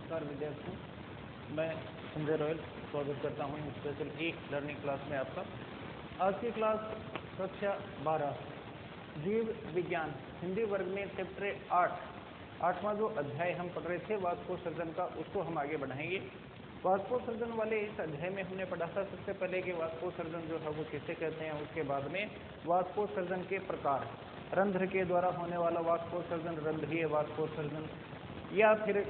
नमस्कार विद्यार्थियों, मैं संजय रॉयल स्वागत करता हूं स्पेशल ई लर्निंग क्लास में आपका। आज की क्लास कक्षा 12 जीव विज्ञान हिंदी वर्ग में चैप्टर 8वां जो अध्याय हम पढ़ रहे थे वाष्पोत्सर्जन का, उसको हम आगे बढ़ाएंगे। वाष्पोत्सर्जन वाले इस अध्याय में हमने पढ़ा था सबसे पहले कि वाष्पोत्सर्जन जो है वो किसे कहते हैं, उसके बाद में वाष्पोत्सर्जन के प्रकार, रंध्र के द्वारा होने वाला वाष्पोत्सर्जन, रंध्रीय वाष्पोत्सर्जन, या फिर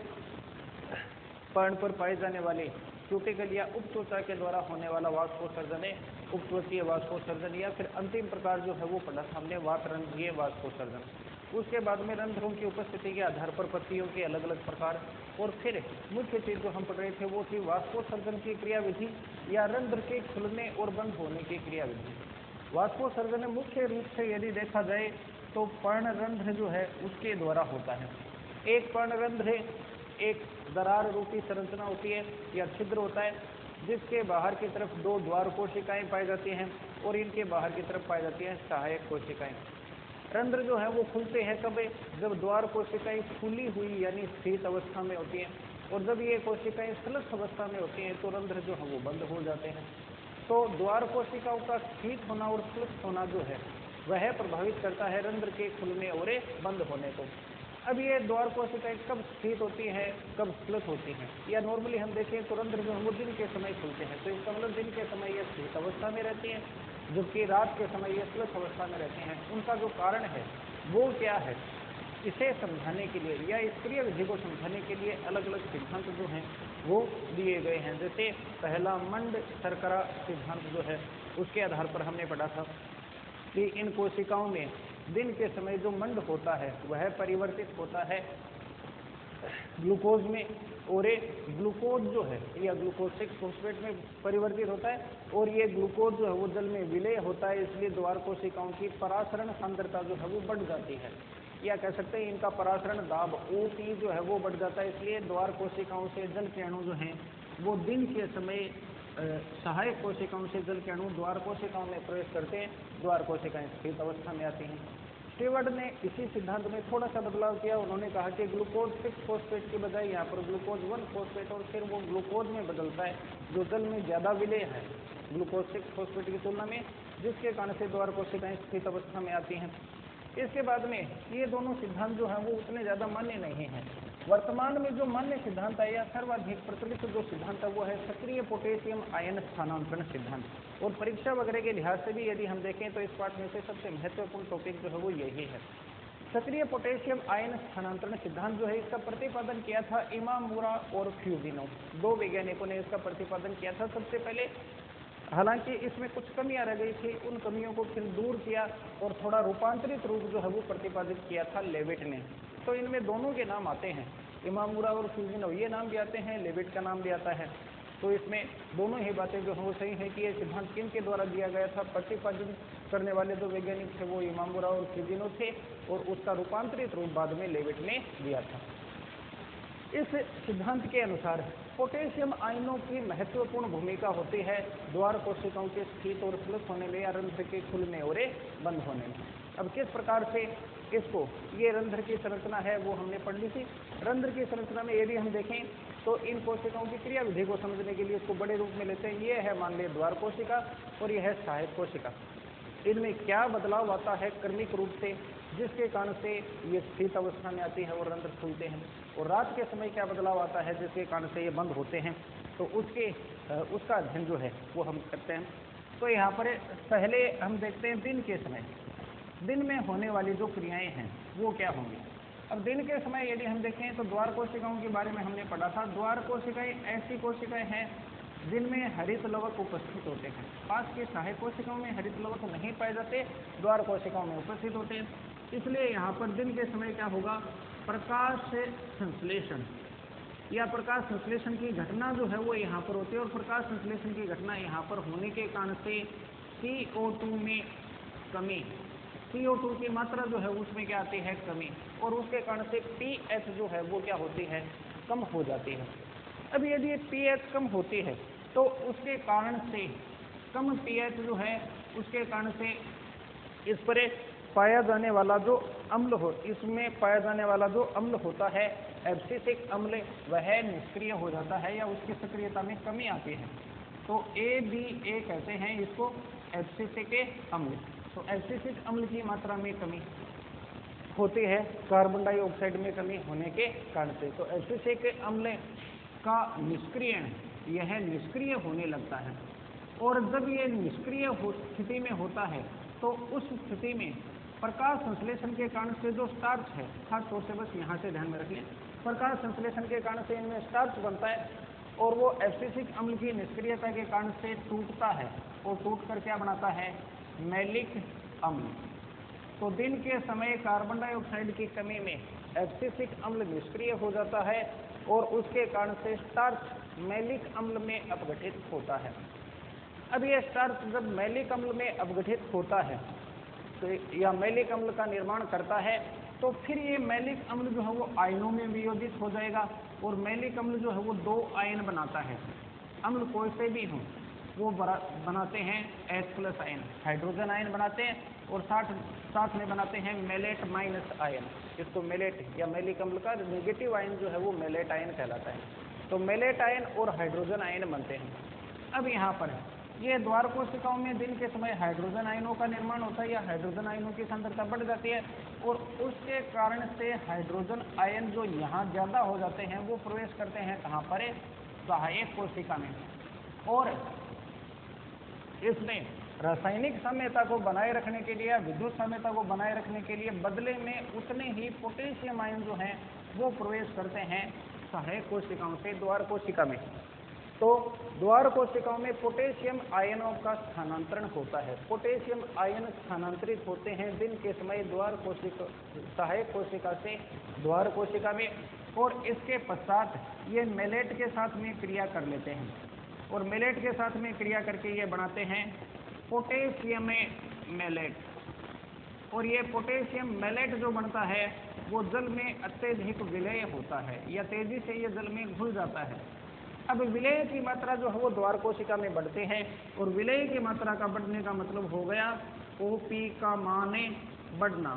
पर्ण पर पाए जाने वाले क्यूटिकल या उपत्वचा के द्वारा होने वाला वाष्पोत्सर्जन है उपत्वचीय वाष्पोत्सर्जन, या फिर अंतिम प्रकार जो है वो पढ़ा था हमने वातरंध्रीय वाष्पोत्सर्जन। उसके बाद में रंध्रों की उपस्थिति के आधार पर पत्तियों के अलग अलग प्रकार, और फिर मुख्य चीज जो हम पढ़ रहे थे वो थी वाष्पोत्सर्जन की क्रियाविधि या रंध्र के खुलने और बंद होने की क्रियाविधि। वाष्पोत्सर्जन मुख्य रूप से यदि देखा जाए तो पर्णरंध्र जो है उसके द्वारा होता है। एक पर्णरंध्र एक दरार रूपी संरचना होती है या छिद्र होता है, जिसके बाहर की तरफ दो द्वार कोशिकाएं पाई जाती हैं और इनके बाहर की तरफ पाई जाती हैं सहायक कोशिकाएं। रंध्र जो है वो खुलते हैं कब? जब द्वार कोशिकाएं फूली हुई यानी स्थित अवस्था में होती हैं, और जब ये कोशिकाएं स्लथ अवस्था में होती हैं तो रंध्र जो है वो बंद हो जाते हैं। तो द्वार कोशिकाओं का स्थित होना और स्लथ होना जो है वह प्रभावित करता है रंध्र के खुलने और बंद होने को। अब ये द्वार कोशिकाएं कब स्थित होती हैं, कब स्लथ होती हैं, या नॉर्मली हम देखें तो रंध्र जो है वो दिन के समय खुलते हैं, तो इसका मतलब दिन के समय ये स्थित अवस्था में रहती हैं, जबकि रात के समय ये स्लथ अवस्था में रहते हैं। उनका जो कारण है वो क्या है, इसे समझाने के लिए या इस क्रियाविधि को समझाने के लिए अलग अलग सिद्धांत जो हैं वो दिए गए हैं। जैसे पहला मंड शर्करा सिद्धांत जो है उसके आधार पर हमने पढ़ा था कि इन कोशिकाओं में दिन के समय जो मंड होता है वह परिवर्तित होता है ग्लूकोज में, और ये ग्लूकोज जो है या ग्लूकोज 6 फॉस्फेट में परिवर्तित होता है, और ये ग्लूकोज जो है वो जल में विलय होता है। इसलिए द्वार कोशिकाओं की परासरण सांद्रता जो है वो बढ़ जाती है, या कह सकते हैं इनका परासरण दाब OP जो है वो बढ़ जाता है। इसलिए द्वार कोशिकाओं से जल के अणु जो हैं वो दिन के समय सहायक कोशिकाओं से जल के अणु द्वार कोशिकाओं में प्रवेश करते हैं, द्वार कोशिकाएं स्थित अवस्था में आती हैं। स्टीवर्ट ने इसी सिद्धांत में थोड़ा सा बदलाव किया। उन्होंने कहा कि ग्लूकोज 6 फॉस्फेट के बजाय यहाँ पर ग्लूकोज 1 फॉस्फेट, और फिर वो ग्लूकोज में बदलता है जो जल में ज़्यादा विलय है ग्लूकोज 6 फॉस्फेट की तुलना में, जिसके कारण से द्वार कोशिकाएं स्थित अवस्था में आती हैं। इसके बाद में ये दोनों सिद्धांत जो हैं वो उतने ज़्यादा मान्य नहीं हैं। वर्तमान में जो मान्य सिद्धांत है या सर्वाधिक प्रचलित जो सिद्धांत है वो है सक्रिय पोटेशियम आयन स्थानांतरण सिद्धांत। और परीक्षा वगैरह के लिहाज से भी यदि हम देखें तो इस पाठ में से सबसे महत्वपूर्ण टॉपिक जो है वो यही है। सक्रिय पोटेशियम आयन स्थानांतरण सिद्धांत जो है इसका प्रतिपादन किया था इमामुरा और फ्यूजिनो, दो वैज्ञानिकों ने इसका प्रतिपादन किया था सबसे पहले। हालांकि इसमें कुछ कमियां रह गई थी, उन कमियों को फिर दूर किया और थोड़ा रूपांतरित रूप जो है वो प्रतिपादित किया था लेविट ने। तो इनमें दोनों के नाम आते हैं, इमामुरा और फ्यूजिनो ये नाम भी आते हैं, लेविट का नाम भी आता है। तो इसमें दोनों ही बातें जो है वो सही है कि ये सिद्धांत किन के द्वारा दिया गया था। प्रतिपादन करने वाले जो वैज्ञानिक थे वो इमामुरा और फ्यूजिनो थे, और उसका रूपांतरित रूप बाद में लेविट ने दिया था। इस सिद्धांत के अनुसार पोटेशियम आयनों की महत्वपूर्ण भूमिका होती है द्वार कोशिकाओं के स्थित और स्लथ होने में या रंध्र के खुलने और बंद होने में। अब किस प्रकार से इसको, ये रंध्र की संरचना है वो हमने पढ़ ली थी। रंध्र की संरचना में यदि हम देखें तो इन कोशिकाओं की क्रियाविधि को समझने के लिए इसको बड़े रूप में लेते हैं। ये है मान लिया द्वार कोशिका और यह है सहायक कोशिका। इनमें क्या बदलाव आता है क्रमिक रूप से, जिसके कारण से ये स्थित अवस्था में आती है और रंध्र खुलते हैं, और रात के समय क्या बदलाव आता है जिसके कारण से ये बंद होते हैं, तो उसका अध्ययन जो है वो हम करते हैं। तो यहाँ पर पहले हम देखते हैं दिन के समय, दिन में होने वाली जो क्रियाएं हैं वो क्या होंगी। अब दिन के समय यदि हम देखें तो द्वार कोशिकाओं के बारे में हमने पढ़ा था। द्वार कोशिकाएं ऐसी कोशिकाएं हैं जिनमें हरित लवक उपस्थित होते हैं। पास की सहायक कोशिकाओं में हरित लवक नहीं पाए जाते, द्वार कोशिकाओं में उपस्थित होते हैं। इसलिए यहाँ पर दिन के समय क्या होगा, प्रकाश संश्लेषण या प्रकाश संश्लेषण की घटना जो है वो यहाँ पर होती है, और प्रकाश संश्लेषण की घटना यहाँ पर होने के कारण से CO2 में कमी, CO2 की मात्रा जो है उसमें क्या आती है, कमी, और उसके कारण से pH जो है वो क्या होती है, कम हो जाती है। अब यदि pH कम होती है तो उसके कारण से, कम pH जो है उसके कारण से इस पर पाया जाने वाला जो अम्ल हो, इसमें पाया जाने वाला जो अम्ल होता है एब्सिसिक अम्ल, वह निष्क्रिय हो जाता है या उसकी सक्रियता में कमी आती है। तो ABA कहते हैं इसको एब्सिसिक अम्ल। तो एब्सिसिक अम्ल की मात्रा में कमी होती है कार्बन डाइऑक्साइड में कमी होने के कारण से। तो एब्सिसिक अम्ल का निष्क्रियण, यह निष्क्रिय होने लगता है, और जब ये निष्क्रिय स्थिति में होता है तो उस स्थिति में प्रकाश संश्लेषण के कारण से जो स्टार्च है, खास तौर से बस यहाँ से ध्यान में रख लें, प्रकाश संश्लेषण के कारण से इनमें स्टार्च बनता है और वो एब्सिसिक अम्ल की निष्क्रियता के कारण से टूटता है और टूट कर क्या बनाता है, मैलिक अम्ल। तो दिन के समय कार्बन डाइऑक्साइड की कमी में एब्सिसिक अम्ल निष्क्रिय हो जाता है और उसके कारण से स्टार्च मैलिक अम्ल में अपघटित होता है। अब ये स्टार्च जब मैलिक अम्ल में अपघटित होता है तो या मैलिक अम्ल का निर्माण करता है, तो फिर ये मैलिक अम्ल जो है वो आयनों में वियोजित हो जाएगा और मैलिक अम्ल जो है वो 2 आयन बनाता है। अम्ल कोई से भी हों वो बनाते हैं H+ आयन, हाइड्रोजन आयन बनाते हैं, और साथ में बनाते हैं मेलेट माइनस आयन। इसको मेलेट या मैलिक अम्ल का नेगेटिव आयन जो है वो मेलेट आयन कहलाता है। तो मेलेट आयन और हाइड्रोजन आयन बनते हैं। अब यहाँ पर ये द्वार कोशिकाओं में दिन के समय हाइड्रोजन आयनों का निर्माण होता है या हाइड्रोजन आयनों की सांद्रता बढ़ जाती है, और उसके कारण से हाइड्रोजन आयन जो यहाँ ज़्यादा हो जाते हैं वो प्रवेश करते हैं कहाँ पर, सहायक कोशिका में, और इसमें रासायनिक साम्यता को बनाए रखने के लिए, विद्युत साम्यता को बनाए रखने के लिए बदले में उतने ही पोटेशियम आयन जो हैं वो प्रवेश करते हैं सहायक कोशिकाओं से द्वार कोशिका में। तो द्वार कोशिकाओं में पोटेशियम आयनों का स्थानांतरण होता है। पोटेशियम आयन स्थानांतरित होते हैं दिन के समय द्वार कोशिका, सहायक कोशिका से द्वार कोशिका में, और इसके पश्चात ये मेलेट के साथ में क्रिया कर लेते हैं, और मेलेट के साथ में क्रिया करके ये बनाते हैं पोटेशियम मेलेट। और ये पोटेशियम मेलेट जो बनता है वो जल में अत्यधिक विलय होता है या तेजी से ये जल में घुल जाता है। अब विलय की मात्रा जो है वो द्वार कोशिका में बढ़ते हैं, और विलय की मात्रा का बढ़ने का मतलब हो गया OP का मान बढ़ना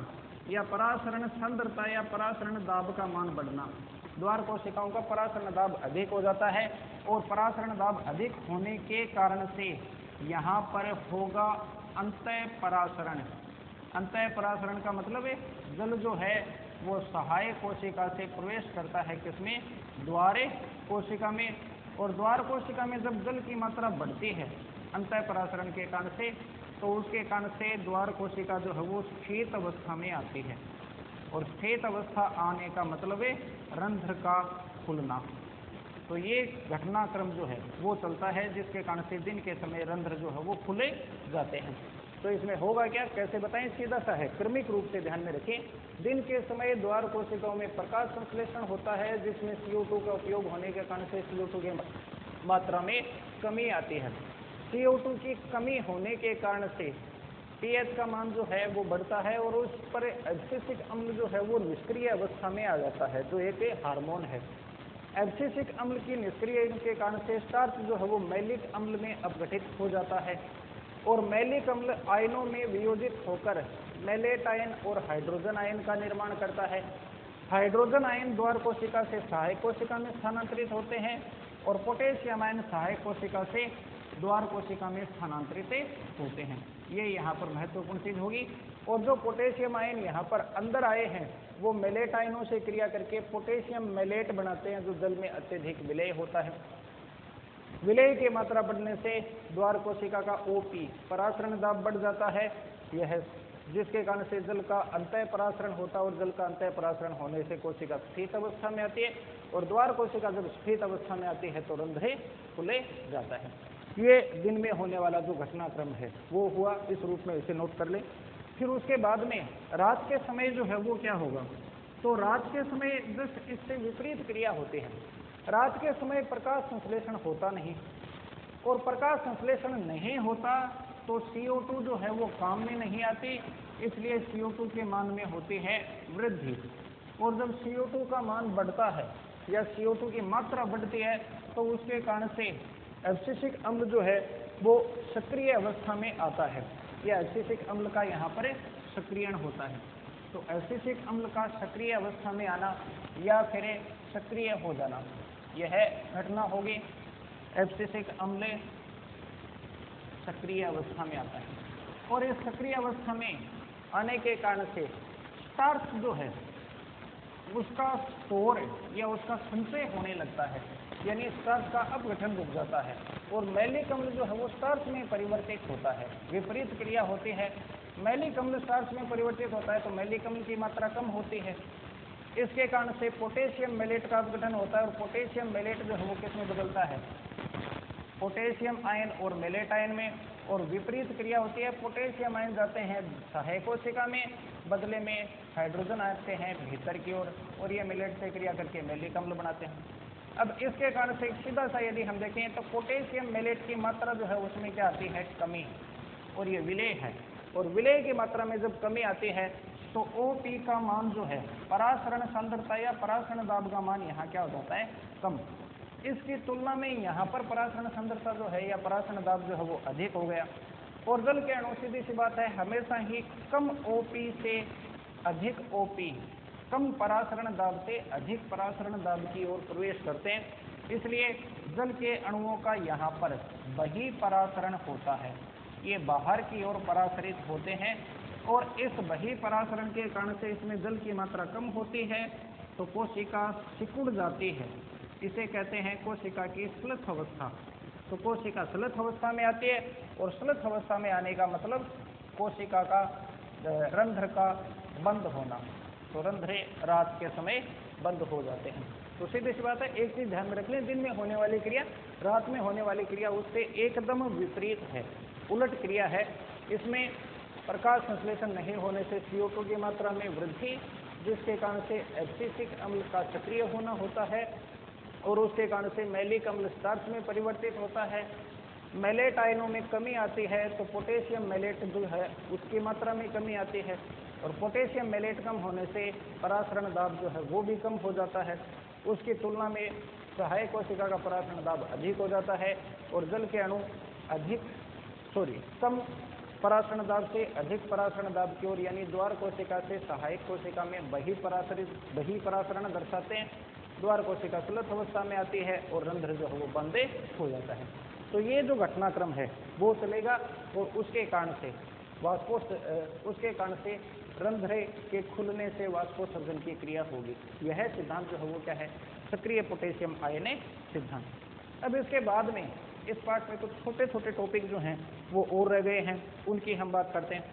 या परासरण सांद्रता या परासरण दाब का मान बढ़ना। द्वार कोशिकाओं का परासरण दाब अधिक हो जाता है, और परासरण दाब अधिक होने के कारण से यहाँ पर होगा अंतः परासरण। अंतः परासरण का मतलब है जल जो है वो सहायक कोशिका से प्रवेश करता है किसमें, द्वार कोशिका में, और द्वार कोशिका में जब जल की मात्रा बढ़ती है अंतः परासरण के कारण से, तो उसके कारण से द्वार कोशिका जो है वो स्थित अवस्था में आती है, और स्थित अवस्था आने का मतलब है रंध्र का खुलना। तो ये घटनाक्रम जो है वो चलता है जिसके कारण से दिन के समय रंध्र जो है वो खुले जाते हैं। तो इसमें होगा क्या, कैसे बताएं, सीधा सा है, क्रमिक रूप से ध्यान में रखें। दिन के समय द्वार कोशिकाओं में प्रकाश संश्लेषण होता है जिसमें CO2 का उपयोग होने के कारण से CO2 की मात्रा में कमी आती है। CO2 की कमी होने के कारण से pH का मान जो है वो बढ़ता है, और उस पर एब्सिसिक अम्ल जो है वो निष्क्रिय अवस्था में आ जाता है, जो एक हार्मोन है। एब्सिसिक अम्ल की निष्क्रिय के कारण से स्टार्च जो है वो मैलिक अम्ल में अपघटित हो जाता है, और मैलिक अम्ल आयनों में वियोजित होकर मेलेट आयन और हाइड्रोजन आयन का निर्माण करता है। हाइड्रोजन आयन द्वार कोशिका से सहायक कोशिका में स्थानांतरित होते हैं, और पोटेशियम आयन सहायक कोशिका से द्वार कोशिका में स्थानांतरित होते हैं। ये यहाँ पर महत्वपूर्ण चीज होगी। और जो पोटेशियम आयन यहाँ पर अंदर आए हैं वो मेलेट आयनों से क्रिया करके पोटेशियम मेलेट बनाते हैं, जो जल में अत्यधिक विलय होता है। विलय की मात्रा बढ़ने से द्वार कोशिका का OP परासरण दाब बढ़ जाता है, यह जिसके कारण से जल का अंतः परासरण होता है, और जल का अंतः परासरण होने से कोशिका स्थित अवस्था में आती है, और द्वार कोशिका जब स्थित अवस्था में आती है तो रंध्र खुले जाता है। ये दिन में होने वाला जो घटनाक्रम है वो हुआ, इस रूप में इसे नोट कर लें। फिर उसके बाद में रात के समय जो है वो क्या होगा, तो रात के समय जिस इससे विपरीत क्रिया होती है। रात के समय प्रकाश संश्लेषण होता नहीं, और प्रकाश संश्लेषण नहीं होता तो CO2 जो है वो काम में नहीं आती, इसलिए CO2 के मान में होती है वृद्धि। और जब CO2 का मान बढ़ता है या CO2 की मात्रा बढ़ती है तो उसके कारण से एब्सिसिक अम्ल जो है वो सक्रिय अवस्था में आता है, या एब्सिसिक अम्ल का यहाँ पर सक्रियण होता है। तो एब्सिसिक अम्ल का सक्रिय अवस्था में आना या फिर सक्रिय हो जाना, यह घटना होगी। एब्सिसिक अम्ल सक्रिय अवस्था में आता है और इस सक्रिय अवस्था में आने के कारण से स्टार्च जो है उसका स्टोर या उसका संचय होने लगता है, यानी स्टार्च का अपघटन रुक जाता है और मैलिक अम्ल जो है वो स्टार्च में परिवर्तित होता है। विपरीत क्रिया होती है, मैलिक अम्ल स्टार्च में परिवर्तित होता है तो मैलिक अम्ल की मात्रा कम होती है। इसके कारण से पोटेशियम मैलेट का अपघटन होता है और पोटेशियम मैलेट जो है वो किस में बदलता है, पोटेशियम आयन और मैलेट आयन में। और विपरीत क्रिया होती है, पोटेशियम आयन जाते हैं सहायक कोशिका में, बदले में हाइड्रोजन आते हैं भीतर की ओर और ये मैलेट से क्रिया करके मैलिक अम्ल बनाते हैं। अब इसके कारण से सीधा सा यदि हम देखें तो पोटेशियम मैलेट की मात्रा जो है उसमें क्या आती है, कमी, और ये विलेय है। और विलेय की मात्रा में जब कमी आती है तो OP का मान जो है, परासरण सांद्रता या परासरण दाब का मान यहाँ क्या हो जाता है, कम। इसकी तुलना में यहाँ पर परासरण सांद्रता जो है या परासरण दाब जो है वो अधिक हो गया। और जल के अणु सीधी सी बात है हमेशा ही कम OP से अधिक OP, कम परासरण दाब से अधिक परासरण दाब की ओर प्रवेश करते हैं। इसलिए जल के अणुओं का यहाँ पर बही परासरण होता है, ये बाहर की ओर परासरित होते हैं और इस बही परासरण के कारण से इसमें जल की मात्रा कम होती है तो कोशिका सिकुड़ जाती है। इसे कहते हैं कोशिका की स्लथ अवस्था। तो कोशिका स्लथ अवस्था में आती है और स्लथ अवस्था में आने का मतलब कोशिका का रंध्र का बंद होना। तो रंध्रे रात के समय बंद हो जाते हैं। तो सीधी सी बात है, एक चीज ध्यान में रख लें, दिन में होने वाली क्रिया रात में होने वाली क्रिया उससे एकदम विपरीत है, उलट क्रिया है। इसमें प्रकाश संश्लेषण नहीं होने से CO2 की मात्रा में वृद्धि, जिसके कारण से एब्सिसिक अम्ल का सक्रिय होना होता है और उसके कारण से मैलिक अम्ल स्टार्च में परिवर्तित होता है। मैलेट आयनों में कमी आती है तो पोटेशियम मैलेट जो है उसकी मात्रा में कमी आती है और पोटेशियम मैलेट कम होने से परासरण दाब जो है वो भी कम हो जाता है। उसकी तुलना में सहायक कोशिका का परासरण दाब अधिक हो जाता है और जल के अणु कम परासरण दाब से अधिक परासरण दाब की ओर, यानी द्वार कोशिका से सहायक कोशिका में बही परासरण दर्शाते हैं। द्वार कोशिका स्लथ अवस्था में आती है और रंध्र जो है वो बंद हो जाता है। तो ये जो घटनाक्रम है वो चलेगा और उसके कारण से रंध्रे के खुलने से वाष्पोत्सर्जन की क्रिया होगी। यह सिद्धांत जो है वो क्या है, सक्रिय पोटेशियम आयन सिद्धांत। अब इसके बाद में इस पार्ट में कुछ छोटे छोटे टॉपिक जो हैं वो और रह गए हैं, उनकी हम बात करते हैं।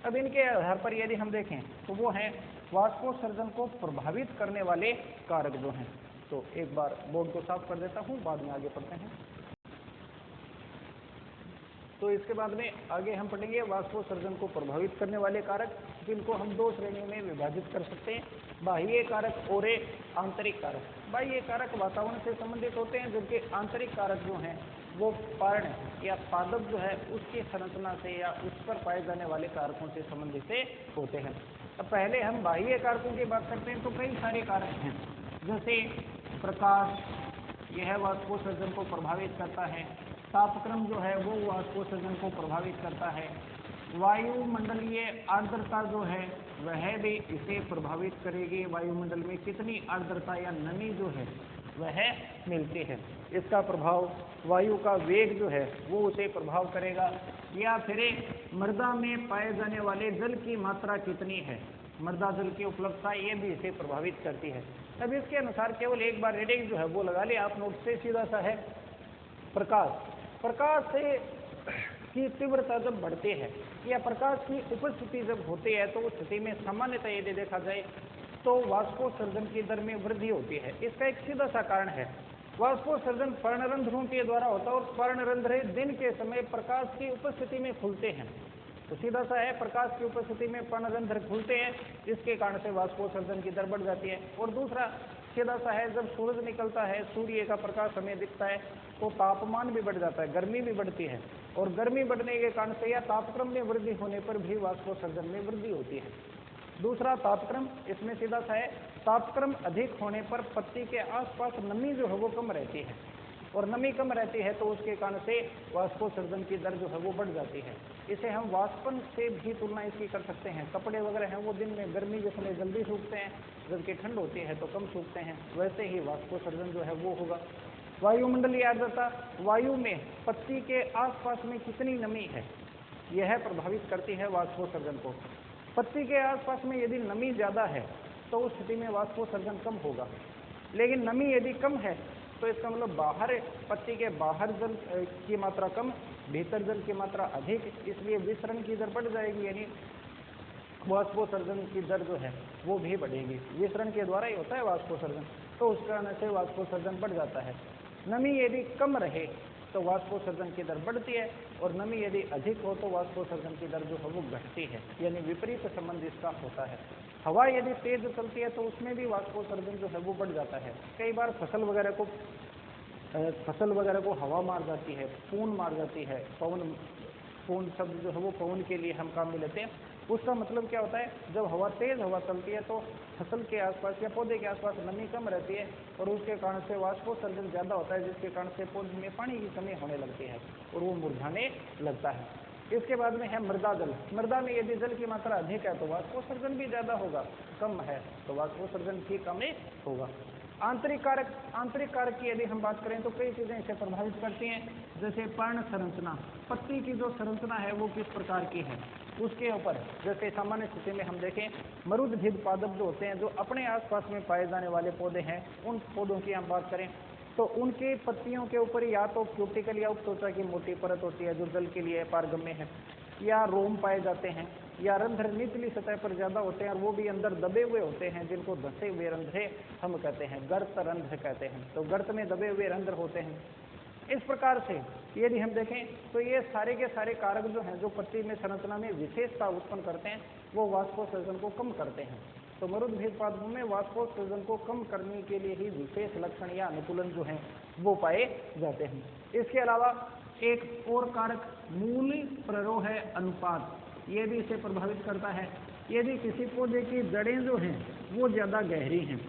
अब इनके आधार पर यदि हम देखें तो वो हैं वाष्पोत्सर्जन को प्रभावित करने वाले कारक जो हैं। तो एक बार बोर्ड को साफ कर देता हूँ, बाद में आगे पढ़ते हैं। तो इसके बाद में आगे हम पढ़ेंगे वाष्पोत्सर्जन को प्रभावित करने वाले कारक, जिनको हम दो श्रेणियों में विभाजित कर सकते हैं, बाह्य कारक और आंतरिक कारक। बाह्य कारक वातावरण से संबंधित होते हैं, जबकि आंतरिक कारक जो हैं वो पर्ण या पादप जो है उसकी संरचना से या उस पर पाए जाने वाले कारकों से संबंधित होते हैं। अब पहले हम बाह्य कारकों की बात करते हैं तो कई सारे कारक हैं, जैसे प्रकाश, यह वाष्पोत्सर्जन को प्रभावित करता है। तापक्रम जो है वो वाष्पोत्सर्जन को प्रभावित करता है। वायुमंडलीय आर्द्रता जो है वह भी इसे प्रभावित करेगी। वायुमंडल में कितनी आर्द्रता या नमी जो है वह मिलती है, इसका प्रभाव वायु का वेग जो है वो उसे प्रभाव करेगा। या फिर मृदा में पाए जाने वाले जल की मात्रा कितनी है, मृदा जल की उपलब्धता, ये भी इसे प्रभावित करती है। अब इसके अनुसार केवल एक बार रीडिंग जो है वो लगा ले आप नोट से, सीधा सा है प्रकाश से की तीव्रता जब बढ़ती है या प्रकाश की उपस्थिति जब होती है तो उस स्थिति में सामान्यतः यदि देखा जाए तो वाष्पोत्सर्जन की दर में वृद्धि होती है। इसका एक सीधा सा कारण है, वाष्पोत्सर्जन पर्णरंध्रों के द्वारा होता है और पर्णरंध्र दिन के समय प्रकाश की उपस्थिति में खुलते हैं। तो सीधा सा है, प्रकाश की उपस्थिति में पर्णरंध्र खुलते हैं, जिसके कारण से वाष्पोत्सर्जन की दर बढ़ जाती है। और दूसरा सीधा सा है, जब सूरज निकलता है, सूर्य का प्रकाश हमें दिखता है तो तापमान भी बढ़ जाता है, गर्मी भी बढ़ती है और गर्मी बढ़ने के कारण से या तापक्रम में वृद्धि होने पर भी वाष्पोत्सर्जन में वृद्धि होती है। दूसरा तापक्रम, इसमें सीधा सा है, तापक्रम अधिक होने पर पत्ती के आसपास नमी जो है वो कम रहती है और नमी कम रहती है तो उसके कारण से वाष्पोत्सर्जन की दर जो है वो बढ़ जाती है। इसे हम वाष्पन से भी तुलना इसकी कर सकते हैं। कपड़े वगैरह हैं वो दिन में गर्मी के समय जल्दी सूखते हैं, जबकि ठंड होती है तो कम सूखते हैं। वैसे ही वाष्पोत्सर्जन जो है वो होगा। वायुमंडलीय आर्द्रता, वायु में पत्ती के आसपास में कितनी नमी है, यह प्रभावित करती है वाष्पोत्सर्जन को। पत्ती के आसपास में यदि नमी ज़्यादा है तो उस स्थिति में वाष्पोत्सर्जन कम होगा, लेकिन नमी यदि कम है तो इसका मतलब बाहर, पत्ती के बाहर जल की मात्रा कम, भीतर जल की मात्रा अधिक, इसलिए विसरण की दर बढ़ जाएगी, यानी वाष्पोत्सर्जन की दर जो है वो भी बढ़ेगी। विसरण के द्वारा ही होता है वाष्पोत्सर्जन, तो उस कारण से वाष्पोत्सर्जन बढ़ जाता है। नमी यदि कम रहे तो वाष्पोत्सर्जन की दर बढ़ती है, और नमी यदि अधिक हो तो वाष्पोत्सर्जन की दर जो है वो घटती है, यानी विपरीत संबंध इसका होता है। हवा यदि तेज चलती है तो उसमें भी वाष्पोत्सर्जन जो है वो बढ़ जाता है। कई बार फसल वगैरह को हवा मार जाती है, पून मार जाती है। पून शब्द जो है वो पवन के लिए हम काम में लेते हैं। उसका मतलब क्या होता है, जब हवा तेज हवा चलती है तो फसल के आसपास या पौधे के आसपास नमी कम रहती है, और उसके कारण से वाष्पोत्सर्जन ज़्यादा होता है, जिसके कारण से पौधे में पानी की कमी होने लगती है और वो मुरझाने लगता है। इसके बाद में है मृदा जल। मृदा में यदि जल की मात्रा अधिक है तो वाष्पोत्सर्जन भी ज़्यादा होगा, कम है तो वाष्पोत्सर्जन भी कम होगा। आंतरिक कारक की यदि हम बात करें तो कई चीज़ें इसे प्रभावित करती हैं, जैसे पर्ण संरचना, पत्ती की जो संरचना है वो किस प्रकार की है उसके ऊपर। जैसे सामान्य स्थिति में हम देखें, मरुद्भिद पादप जो होते हैं, जो अपने आसपास में पाए जाने वाले पौधे हैं, उन पौधों की हम बात करें तो उनके पत्तियों के ऊपर या तो क्यूटिकल या उपत्वचा की मोटी परत होती है जो जल के लिए पारगम्य है, या रोम पाए जाते हैं, या रंध्र निचली सतह पर ज़्यादा होते हैं और वो भी अंदर दबे हुए होते हैं, जिनको धंसे हुए रंध्रे हम कहते हैं, गर्त रंध्र कहते हैं। तो गर्त में दबे हुए रंध्र होते हैं। इस प्रकार से यदि हम देखें तो ये सारे के सारे कारक जो हैं, जो पत्ती में संरचना में विशेषता उत्पन्न करते हैं, वो वाष्पोत्सर्जन को कम करते हैं। तो मरुद्भिद पादपों में वाष्पोत्सर्जन को कम करने के लिए ही विशेष लक्षण या अनुकूलन जो हैं वो पाए जाते हैं। इसके अलावा एक और कारक मूल प्ररोह अनुपात, ये भी इसे प्रभावित करता है। यदि किसी पौधे की जड़ें जो हैं वो ज़्यादा गहरी हैं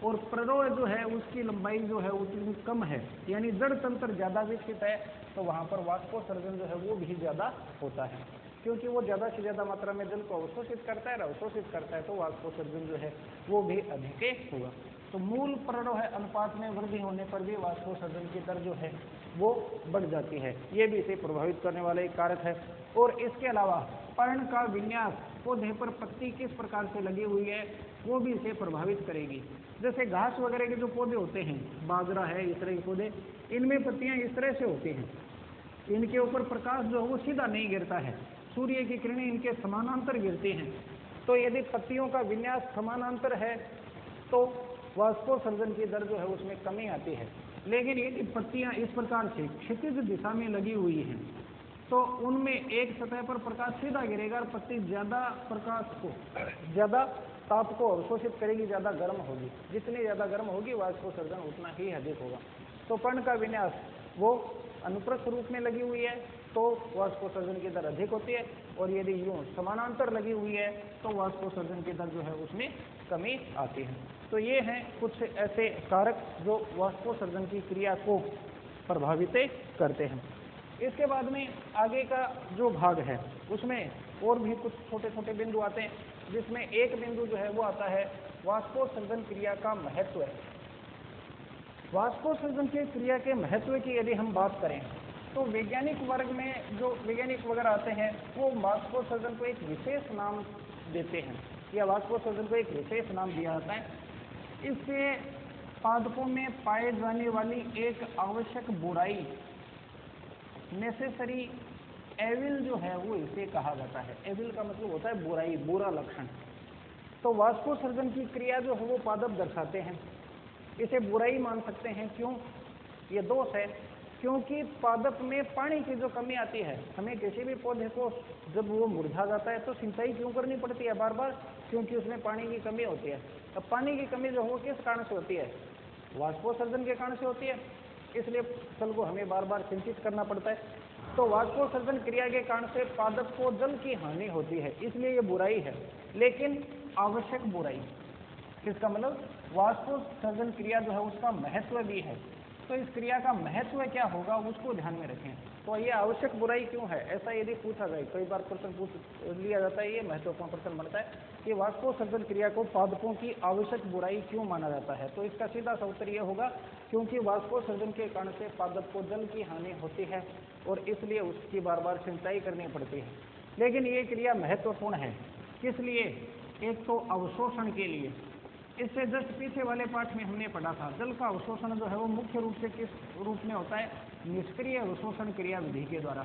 और प्ररोह जो है उसकी लंबाई जो है उतनी कम है, यानी जड़ तंत्र ज़्यादा विकसित है, तो वहाँ पर वाष्पोत्सर्जन जो है वो भी ज़्यादा होता है, क्योंकि वो ज़्यादा से ज़्यादा मात्रा में जल को अवशोषित करता है, अवशोषित करता है, तो वाष्पोत्सर्जन जो है वो भी अधिक होगा। तो मूल प्ररोह अनुपात में वृद्धि होने पर भी वाष्पोत्सर्जन की दर जो है वो बढ़ जाती है। ये भी इसे प्रभावित करने वाला एक कारक है। और इसके अलावा पर्ण का विन्यास, पौधे पर पत्ती किस प्रकार से लगी हुई है, वो भी इसे प्रभावित करेगी। जैसे घास वगैरह के जो पौधे होते हैं, बाजरा है, इस तरह के पौधे, इनमें पत्तियां इस तरह से होती हैं, इनके ऊपर प्रकाश जो है वो सीधा नहीं गिरता है, सूर्य की किरणें इनके समानांतर गिरती हैं। तो यदि पत्तियों का विन्यास समानांतर है तो वाष्पोत्सर्जन की दर जो है उसमें कमी आती है। लेकिन यदि पत्तियां इस प्रकार से क्षैतिज दिशा में लगी हुई हैं तो उनमें एक सतह पर प्रकाश सीधा गिरेगा और पत्ती ज़्यादा प्रकाश को, ज़्यादा ताप को अवशोषित करेगी, ज़्यादा गर्म होगी। जितनी ज़्यादा गर्म होगी वाष्पोत्सर्जन उतना ही अधिक होगा। तो पर्ण का विन्यास वो अनुप्रस्थ रूप में लगी हुई है तो वाष्पोत्सर्जन की दर अधिक होती है, और यदि यूँ समानांतर लगी हुई है तो वाष्पोत्सर्जन की दर जो है उसमें कमी आती है। तो ये हैं कुछ ऐसे कारक जो वाष्पोत्सर्जन की क्रिया को प्रभावित करते हैं। इसके बाद में आगे का जो भाग है उसमें और भी कुछ छोटे छोटे बिंदु आते हैं, जिसमें एक बिंदु जो है वो आता है वाष्पोत्सर्जन क्रिया का महत्व है। वाष्पोत्सर्जन की क्रिया के महत्व की यदि हम बात करें तो वैज्ञानिक वर्ग में जो वैज्ञानिक वगैरह आते हैं वो वाष्पोत्सर्जन को एक विशेष नाम देते हैं, या वाष्पोत्सर्जन को एक विशेष नाम दिया जाता है। इससे पादपों में पाए जाने वाली एक आवश्यक बुराई, नेसेसरी एविल जो है वो इसे कहा जाता है। एविल का मतलब होता है बुराई, बुरा लक्षण। तो वाष्पोत्सर्जन की क्रिया जो है वो पादप दर्शाते हैं, इसे बुराई मान सकते हैं। क्यों? ये दोष है, क्योंकि पादप में पानी की जो कमी आती है, हमें किसी भी पौधे को जब वो मुरझा जाता है तो सिंचाई क्यों करनी पड़ती है बार बार? क्योंकि उसमें पानी की कमी होती है। अब पानी की कमी जो हो किस कारण से होती है? वाष्पोत्सर्जन के कारण से होती है, इसलिए फसल को हमें बार बार सिंचित करना पड़ता है। तो वाष्पोत्सर्जन क्रिया के कारण से पादप को जल की हानि होती है, इसलिए ये बुराई है, लेकिन आवश्यक बुराई। इसका मतलब वाष्पोत्सर्जन क्रिया जो है उसका महत्व भी है, तो इस क्रिया का महत्व क्या होगा उसको ध्यान में रखें। तो ये आवश्यक बुराई क्यों है, ऐसा यदि पूछा जाए, कई बार प्रश्न पूछ लिया जाता है, ये महत्वपूर्ण प्रश्न बनता है कि वाष्पोत्सर्जन क्रिया को पादपों की आवश्यक बुराई क्यों माना जाता है। तो इसका सीधा सा उत्तर यह होगा क्योंकि वाष्पोत्सर्जन के कारण से पादप को जल की हानि होती है और इसलिए उसकी बार बार सिंचाई करनी पड़ती है। लेकिन ये क्रिया महत्वपूर्ण है, किस लिए? एक तो अवशोषण के लिए। इससे जस्ट पीछे वाले पाठ में हमने पढ़ा था, जल का अवशोषण जो है वो मुख्य रूप से किस रूप में होता है? निष्क्रिय अवशोषण क्रिया विधि के द्वारा।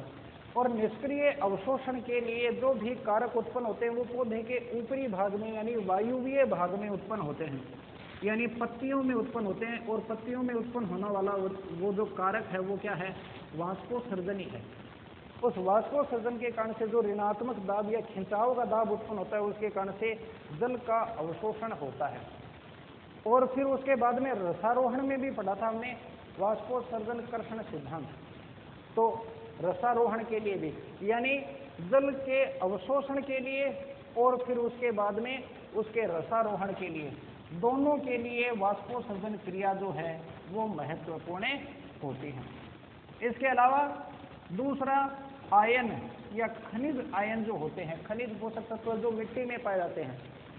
और निष्क्रिय अवशोषण के लिए जो भी कारक उत्पन्न होते हैं वो पौधे के ऊपरी भाग में यानी वायुवीय भाग में उत्पन्न होते हैं, यानी पत्तियों में उत्पन्न होते हैं। और पत्तियों में उत्पन्न होने वाला वो जो कारक है वो क्या है? वाष्पोत्सर्जन ही है। उस वाष्पोत्सर्जन के कारण से जो ऋणात्मक दाब या खिंचाव का दाब उत्पन्न होता है उसके कारण से जल का अवशोषण होता है। और फिर उसके बाद में रसारोहण में भी पढ़ा था हमने वाष्पोत्सर्जन कर्षण सिद्धांत। तो रसारोहण के लिए भी यानी जल के अवशोषण के लिए और फिर उसके बाद में उसके रसारोहण के लिए, दोनों के लिए वाष्पोत्सर्जन क्रिया जो है वो महत्वपूर्ण होती है। इसके अलावा दूसरा आयन या खनिज आयन जो होते हैं, खनिज पोषक तत्व जो मिट्टी में पाए जाते हैं,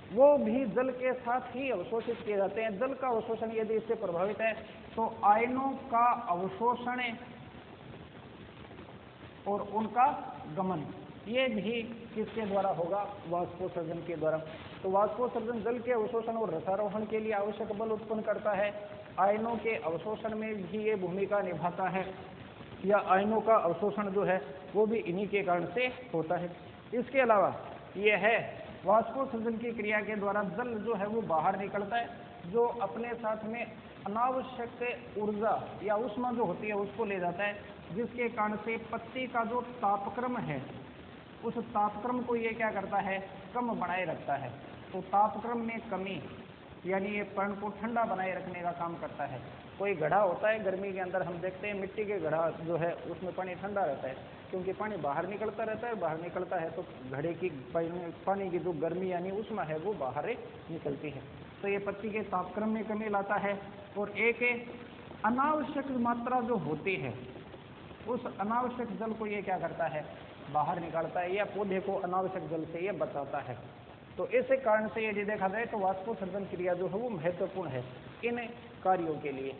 वो भी जल के साथ ही अवशोषित किए जाते हैं। जल का अवशोषण यदि इससे प्रभावित है तो आयनों का अवशोषण और उनका गमन ये भी किसके द्वारा होगा? वाष्पोत्सर्जन के द्वारा। तो वाष्पोत्सर्जन जल के अवशोषण और रसारोहण के लिए आवश्यक बल उत्पन्न करता है, आयनों के अवशोषण में भी ये भूमिका निभाता है, या आयनों का अवशोषण जो है वो भी इन्हीं के कारण से होता है। इसके अलावा ये है वाष्पोत्सर्जन की क्रिया के द्वारा जल जो है वो बाहर निकलता है, जो अपने साथ में अनावश्यक ऊर्जा या ऊष्मा जो होती है उसको ले जाता है, जिसके कारण से पत्ती का जो तापक्रम है उस तापक्रम को ये क्या करता है? कम बनाए रखता है। तो तापक्रम में कमी यानी ये पर्ण को ठंडा बनाए रखने का काम करता है। कोई घड़ा होता है गर्मी के अंदर, हम देखते हैं मिट्टी के घड़ा जो है उसमें पानी ठंडा रहता है क्योंकि पानी बाहर निकलता रहता है, बाहर निकलता है तो घड़े की पानी की जो गर्मी यानी ऊष्मा है वो बाहर निकलती है। तो ये पत्ती के तापक्रम में कमी लाता है। और एक अनावश्यक मात्रा जो होती है उस अनावश्यक जल को ये क्या करता है? बाहर निकालता है, या पौधे को अनावश्यक जल से ये बचाता है। तो इस कारण से यदि देखा जाए तो वाष्पोत्सर्जन क्रिया जो है वो महत्वपूर्ण है इन कार्यों के लिए।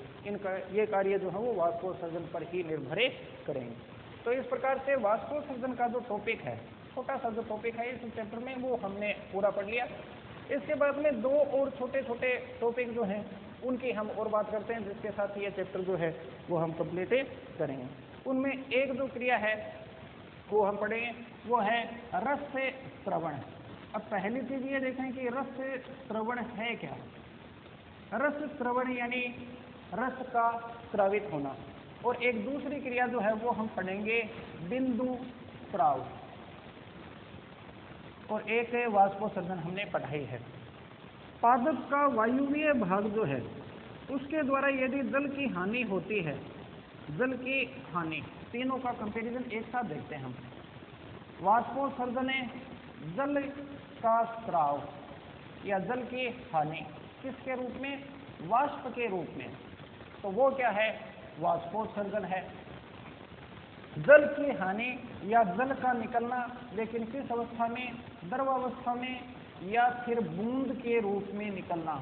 ये कार्य जो है वो वाष्पोत्सर्जन पर ही निर्भर करेंगे। तो इस प्रकार से वाष्पोत्सर्जन का जो टॉपिक है, छोटा सा जो टॉपिक है इस चैप्टर में, वो हमने पूरा पढ़ लिया। इसके बाद में दो और छोटे छोटे टॉपिक जो हैं उनकी हम और बात करते हैं, जिसके साथ ये चैप्टर जो है वो हम कंप्लीट करेंगे। उनमें एक जो क्रिया है वो हम पढ़ेंगे, वो है रस से स्रवण। अब पहली चीज ये देखें कि रस से स्रवण है क्या? रस स्रवण यानी रस का स्रावित होना। और एक दूसरी क्रिया जो है वो हम पढ़ेंगे बिंदु स्राव। और एक है वाष्पोत्सर्जन हमने पढ़ाई है। पादप का वायुवीय भाग जो है उसके द्वारा यदि जल की हानि होती है, जल की हानि, तीनों का कंपैरिजन एक साथ देखते हैं हम। वाष्पोत्सर्जन जल का स्राव या जल की हानि किसके रूप में? वाष्प के रूप में। तो वो क्या है? वाष्पोत्सर्जन है। जल की हानि या जल का निकलना, लेकिन किस अवस्था में? द्रवावस्था में या फिर बूंद के रूप में निकलना,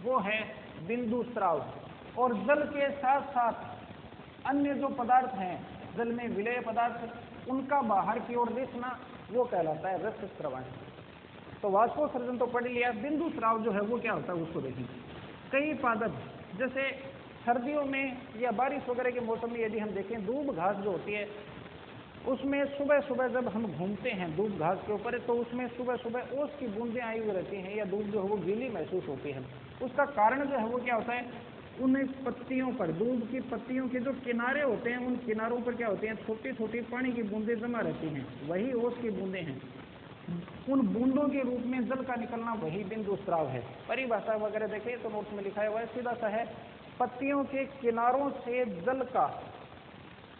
वो है बिंदु स्राव। और जल के साथ साथ अन्य जो पदार्थ हैं जल में विलेय पदार्थ, उनका बाहर की ओर दिखना, वो कहलाता है रस स्रवण। तो वाष्पोत्सर्जन तो पढ़ लिया, बिंदु स्राव जो है वो क्या होता है उसको देखें। कई पादप जैसे सर्दियों में या बारिश वगैरह के मौसम में यदि हम देखें, दूब घास जो होती है उसमें सुबह सुबह जब हम घूमते हैं दूब घास के ऊपर, तो उसमें सुबह सुबह ओस की बूंदें आई हुई रहती हैं या दूब जो है वो गीली महसूस होती है। उसका कारण जो है वो क्या होता है? उन पत्तियों पर, दूब की पत्तियों के जो किनारे होते हैं उन किनारों पर क्या होते हैं? छोटी छोटी पानी की बूंदें जमा रहती हैं, वही ओस की बूंदें हैं। उन बूंदों के रूप में जल का निकलना वही बिंदु स्राव है। परिभाषा वगैरह देखें तो नोट्स में लिखा हुआ है, सीधा सा है, पत्तियों के किनारों से जल का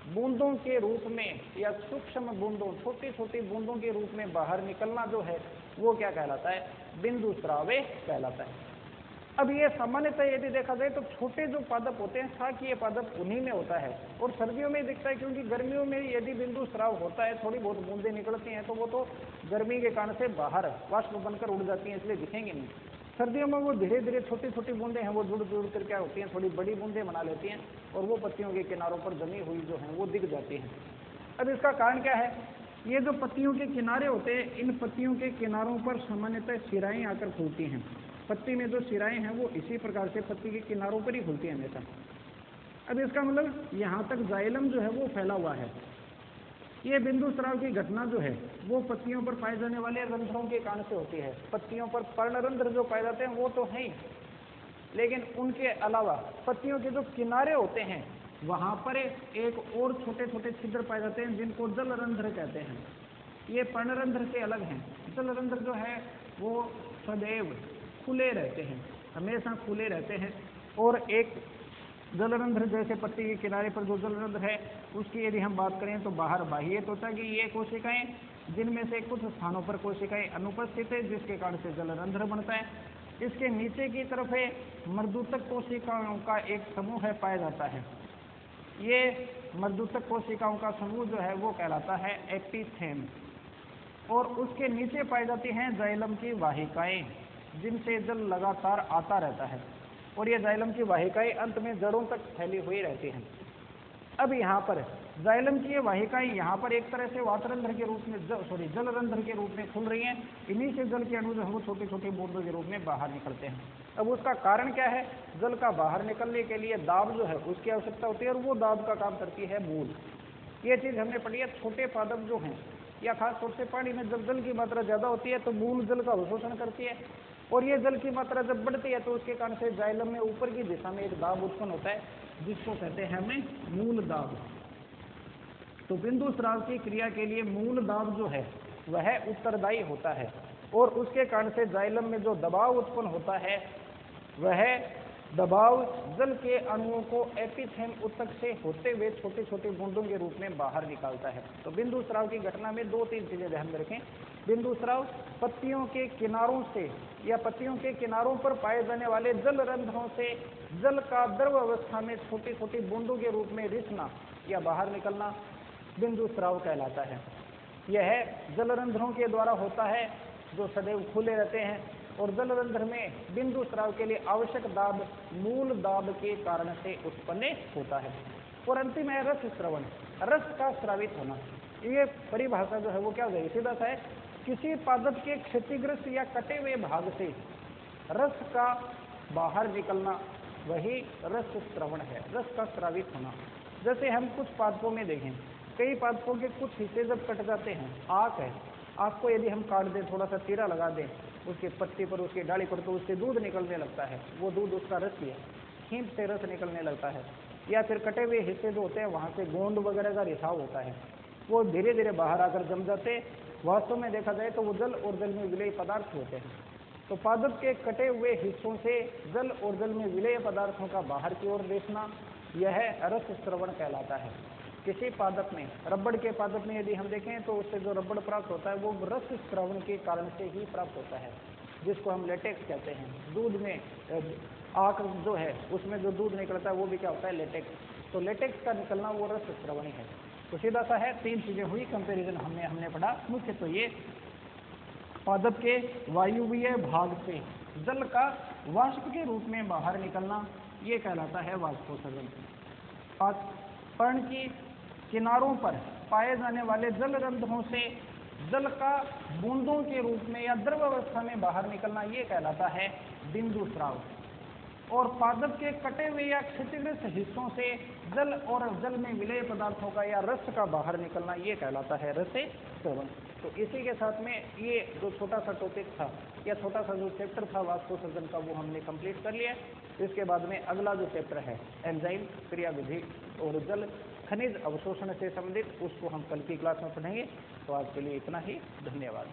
बूंदों के रूप में या सूक्ष्म बूंदों, छोटी छोटी बूंदों के रूप में बाहर निकलना जो है वो क्या कहलाता है? बिंदु स्राव कहलाता है। अब ये सामान्यतः यदि देखा जाए तो छोटे जो पादप होते हैं, शाकीय पादप, उन्हीं में होता है और सर्दियों में दिखता है, क्योंकि गर्मियों में यदि बिंदु स्राव होता है, थोड़ी बहुत बूंदें निकलती हैं, तो वो तो गर्मी के कारण से बाहर वाष्प बनकर उड़ जाती हैं, इसलिए दिखेंगे नहीं। सर्दियों में वो धीरे धीरे छोटी छोटी बूंदें हैं, वो जुड़ जुड़ कर क्या होती हैं, थोड़ी बड़ी बूंदें बना लेती हैं और वो पत्तियों के किनारों पर जमी हुई जो है वो दिख जाती हैं। अब इसका कारण क्या है? ये जो पत्तियों के किनारे होते हैं, इन पत्तियों के किनारों पर सामान्यतः शिराएं आकर खुलती हैं। पत्ती में जो शिराएं हैं वो इसी प्रकार से पत्ती के किनारों पर ही खुलती हैं हमेशा। अब इसका मतलब यहाँ तक जाइलम जो है वो फैला हुआ है। ये बिंदु स्राव की घटना जो है वो पत्तियों पर पाए जाने वाले रंध्रों के कारण से होती है। पत्तियों पर पर्णरंध्र जो पाए जाते हैं वो तो है ही, लेकिन उनके अलावा पत्तियों के जो किनारे होते हैं वहां पर एक और छोटे छोटे छिद्र पाए जाते हैं, जिनको जलरंध्र कहते हैं। ये पर्णरंध्र से अलग हैं। जलरंध्र जो है वो सदैव खुले रहते हैं, हमेशा खुले रहते हैं। और एक जलरंध्र जैसे पत्ती के किनारे पर जो जलरंध्र है उसकी यदि हम बात करें तो बाहर बाह्य त्वचा की ये कोशिकाएं, जिनमें से कुछ स्थानों पर कोशिकाएं अनुपस्थित है, जिसके कारण से जलरंध्र बनता है। इसके नीचे की तरफ है मर्दूतक कोशिकाओं का एक समूह है पाया जाता है। ये मर्दूतक कोशिकाओं का समूह जो है वो कहलाता है एपिथेम। और उसके नीचे पाई जाती हैं जाइलम की वाहिकाएं, जिनसे जल लगातार आता रहता है और ये जाइलम की वाहिकाएं अंत में जड़ों तक फैली हुई रहती हैं। अब यहाँ पर जाइलम की ये वाहिकाएं यहाँ पर एक तरह से वातरंध्र के रूप में जलरंध्र के रूप में खुल रही हैं। इन्हीं से जल के अणु जो है वो छोटे छोटे बूंदों के रूप में बाहर निकलते हैं। अब उसका कारण क्या है? जल का बाहर निकलने के लिए दाब जो है उसकी आवश्यकता होती है और वो दाब का काम करती है मूल। ये चीज़ हमने पढ़ी है। छोटे पादप जो हैं या खासतौर से पानी में जब जल की मात्रा ज़्यादा होती है तो मूल जल का अवशोषण करती है, और ये जल की मात्रा जब बढ़ती है तो उसके कारण से जाइलम में ऊपर की दिशा में एक दाब उत्पन्न होता है, जिसको कहते हैं हमें मूल दाब। तो बिंदु स्राव की क्रिया के लिए मूल दाब जो है वह उत्तरदायी होता है, और उसके कारण से जाइलम में जो दबाव उत्पन्न होता है वह दबाव जल के अणुओं को एपिथेम ऊतक से होते हुए छोटे छोटे बूंदों के रूप में बाहर निकालता है। तो बिंदु स्राव की घटना में दो तीन चीजें ध्यान में रखें। बिंदु स्राव पत्तियों के किनारों से या पत्तियों के किनारों पर पाए जाने वाले जल रंध्रों से जल का द्रव अवस्था में छोटी छोटी बूंदों के रूप में रिसना या बाहर निकलना बिंदु स्राव कहलाता है। यह जलरंध्रों के द्वारा होता है जो सदैव खुले रहते हैं, और जलरंध्र में बिंदु स्राव के लिए आवश्यक दाब मूल दाब के कारण से उत्पन्न होता है। और अंतिम है रस स्रवण, रस का स्रावित होना। ये परिभाषा जो है वो क्या है? सीधा सा है, किसी पादप के क्षतिग्रस्त या कटे हुए भाग से रस का बाहर निकलना वही रस स्रवण है, रस का स्रावित होना। जैसे हम कुछ पादपों में देखें, कई पादपों के कुछ हिस्से जब कट जाते हैं, आँख है, आँख को यदि हम काट दें, थोड़ा सा चीरा लगा दें उसके पत्ती पर, उसकी डाली पर, तो उससे दूध निकलने लगता है। वो दूध उसका रस ही है, खींच से रस निकलने लगता है। या फिर कटे हुए हिस्से जो होते हैं वहाँ से गोंद वगैरह का रिसाव होता है, वो धीरे धीरे बाहर आकर जम जाते। वास्तव में देखा जाए तो वो जल और जल में विलेय पदार्थ होते हैं। तो पादप के कटे हुए हिस्सों से जल और जल में विलेय पदार्थों का बाहर की ओर देखना, यह रस स्रवण कहलाता है। किसी पादप में, रबड़ के पादप में यदि हम देखें तो उससे जो रबड़ प्राप्त होता है वो रस स्रवण के कारण से ही प्राप्त होता है, जिसको हम लेटेक्स कहते हैं। दूध में आँख जो है उसमें जो दूध निकलता है वो भी क्या होता है? लेटेक्स। तो लेटेक्स का निकलना वो रस स्रवण ही है। तो सीधा सा है, तीन चीजें हुई कंपेरिजन हमने पढ़ा। मुख्य तो ये पादप के वायुवीय भाग से जल का वाष्प के रूप में बाहर निकलना, ये कहलाता है वाष्पोत्सर्जन। पर्ण की किनारों पर पाए जाने वाले जल रंध्रों से जल का बूंदों के रूप में या द्रव अवस्था में बाहर निकलना, ये कहलाता है बिंदु स्राव। और पादप के कटे हुए या क्षतिग्रस्त हिस्सों से जल और जल में विलेय पदार्थों का या रस का बाहर निकलना, ये कहलाता है रस स्रवण। तो इसी के साथ में ये जो छोटा सा टॉपिक था या छोटा सा जो चैप्टर था वाष्पोत्सर्जन का, वो हमने कंप्लीट कर लिया। इसके बाद में अगला जो चैप्टर है एंजाइम क्रियाविधि और जल खनिज अवशोषण से संबंधित, उसको हम कल की क्लास में पढ़ेंगे। तो आज के लिए इतना ही, धन्यवाद।